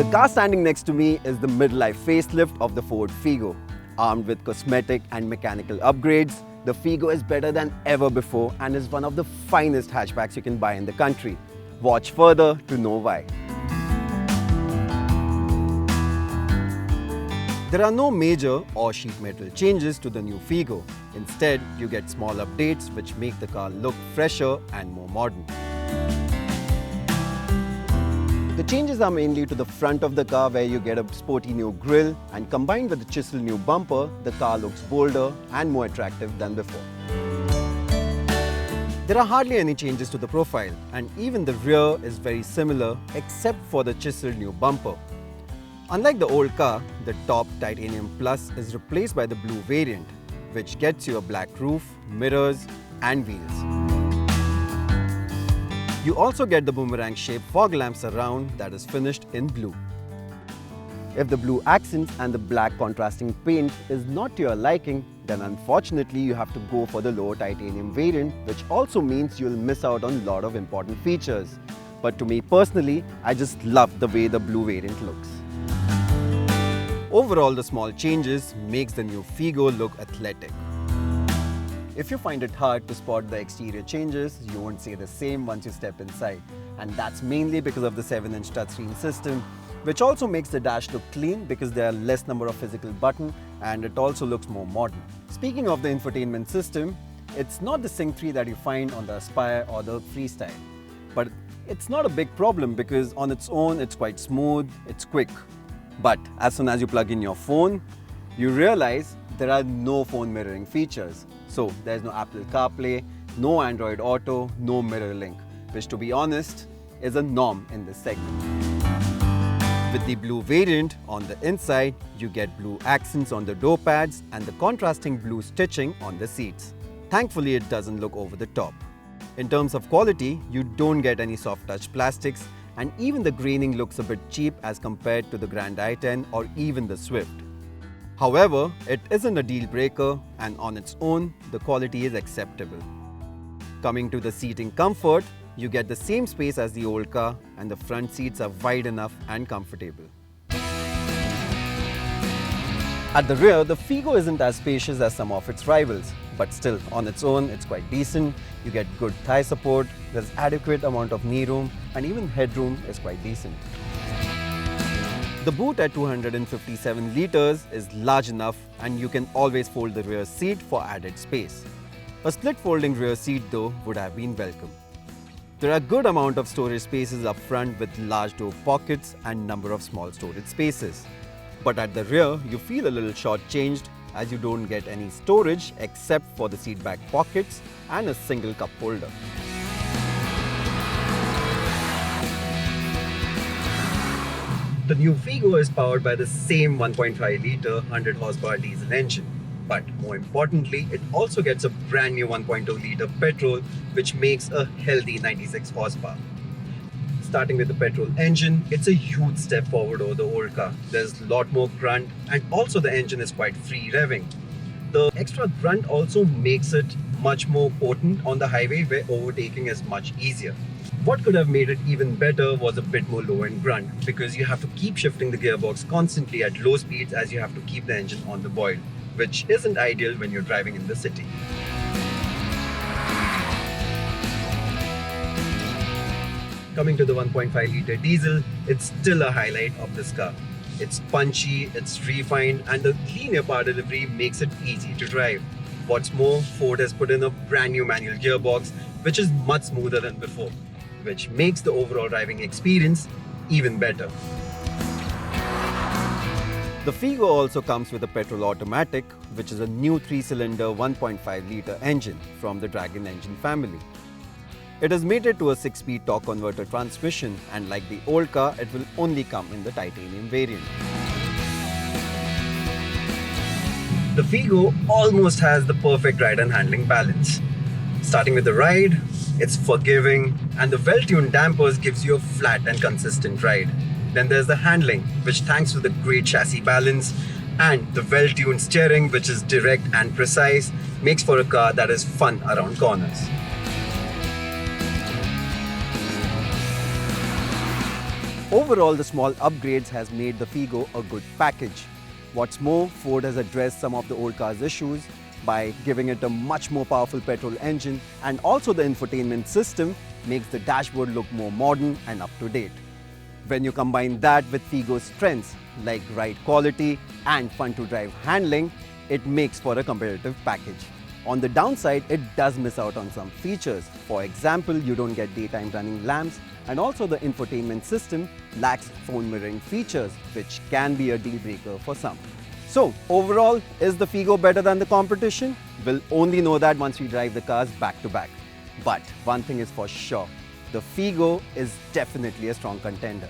The car standing next to me is the midlife facelift of the Ford Figo. Armed with cosmetic and mechanical upgrades, the Figo is better than ever before and is one of the finest hatchbacks you can buy in the country. Watch further to know why. There are no major or sheet metal changes to the new Figo. Instead, you get small updates which make the car look fresher and more modern. The changes are mainly to the front of the car, where you get a sporty new grille, and combined with the chiseled new bumper, the car looks bolder and more attractive than before. There are hardly any changes to the profile, and even the rear is very similar except for the chiseled new bumper. Unlike the old car, the top Titanium Plus is replaced by the blue variant, which gets you a black roof, mirrors and wheels. You also get the boomerang-shaped fog lamps around that is finished in blue. If the blue accents and the black contrasting paint is not to your liking, then unfortunately you have to go for the lower titanium variant, which also means you'll miss out on a lot of important features. But to me personally, I just love the way the blue variant looks. Overall, the small changes makes the new Figo look athletic. If you find it hard to spot the exterior changes, you won't say the same once you step inside. And that's mainly because of the 7-inch touchscreen system, which also makes the dash look clean because there are less number of physical buttons and it also looks more modern. Speaking of the infotainment system, it's not the Sync 3 that you find on the Aspire or the Freestyle. But it's not a big problem because on its own, it's quite smooth, it's quick. But as soon as you plug in your phone, you realize there are no phone mirroring features. So there's no Apple CarPlay, no Android Auto, no mirror link, which to be honest is a norm in this segment. With the blue variant on the inside, you get blue accents on the door pads and the contrasting blue stitching on the seats. Thankfully, it doesn't look over the top. In terms of quality, you don't get any soft touch plastics, and even the graining looks a bit cheap as compared to the Grand i10 or even the Swift. However, it isn't a deal breaker, and on its own, the quality is acceptable. Coming to the seating comfort, you get the same space as the old car and the front seats are wide enough and comfortable. At the rear, the Figo isn't as spacious as some of its rivals, but still on its own it's quite decent. You get good thigh support, there's adequate amount of knee room, and even headroom is quite decent. The boot at 257 litres is large enough and you can always fold the rear seat for added space. A split folding rear seat though would have been welcome. There are a good amount of storage spaces up front with large door pockets and number of small storage spaces. But at the rear, you feel a little short-changed as you don't get any storage except for the seat back pockets and a single cup holder. The new Figo is powered by the same 1.5-litre 100 horsepower diesel engine. But more importantly, it also gets a brand new 1.2-litre petrol, which makes a healthy 96 horsepower. Starting with the petrol engine, it's a huge step forward over the old car. There's a lot more grunt and also the engine is quite free revving. The extra grunt also makes it much more potent on the highway where overtaking is much easier. What could have made it even better was a bit more low-end grunt because you have to keep shifting the gearbox constantly at low speeds as you have to keep the engine on the boil, which isn't ideal when you're driving in the city. Coming to the 1.5-litre diesel, it's still a highlight of this car. It's punchy, it's refined, and the linear power delivery makes it easy to drive. What's more, Ford has put in a brand new manual gearbox, which is much smoother than before, which makes the overall driving experience even better. The Figo also comes with a petrol automatic, which is a new 3-cylinder 1.5-litre engine from the Dragon engine family. It is mated to a 6-speed torque converter transmission, and like the old car, it will only come in the titanium variant. The Figo almost has the perfect ride and handling balance. Starting with the ride, it's forgiving, and the well-tuned dampers gives you a flat and consistent ride. Then there's the handling, which thanks to the great chassis balance and the well-tuned steering, which is direct and precise, makes for a car that is fun around corners. Overall, the small upgrades has made the Figo a good package. What's more, Ford has addressed some of the old car's issues by giving it a much more powerful petrol engine, and also the infotainment system makes the dashboard look more modern and up to date. When you combine that with Figo's strengths like ride quality and fun to drive handling, it makes for a competitive package. On the downside, it does miss out on some features. For example, you don't get daytime running lamps, and also the infotainment system lacks phone mirroring features, which can be a deal breaker for some. So overall, is the Figo better than the competition? We'll only know that once we drive the cars back to back. But one thing is for sure, the Figo is definitely a strong contender.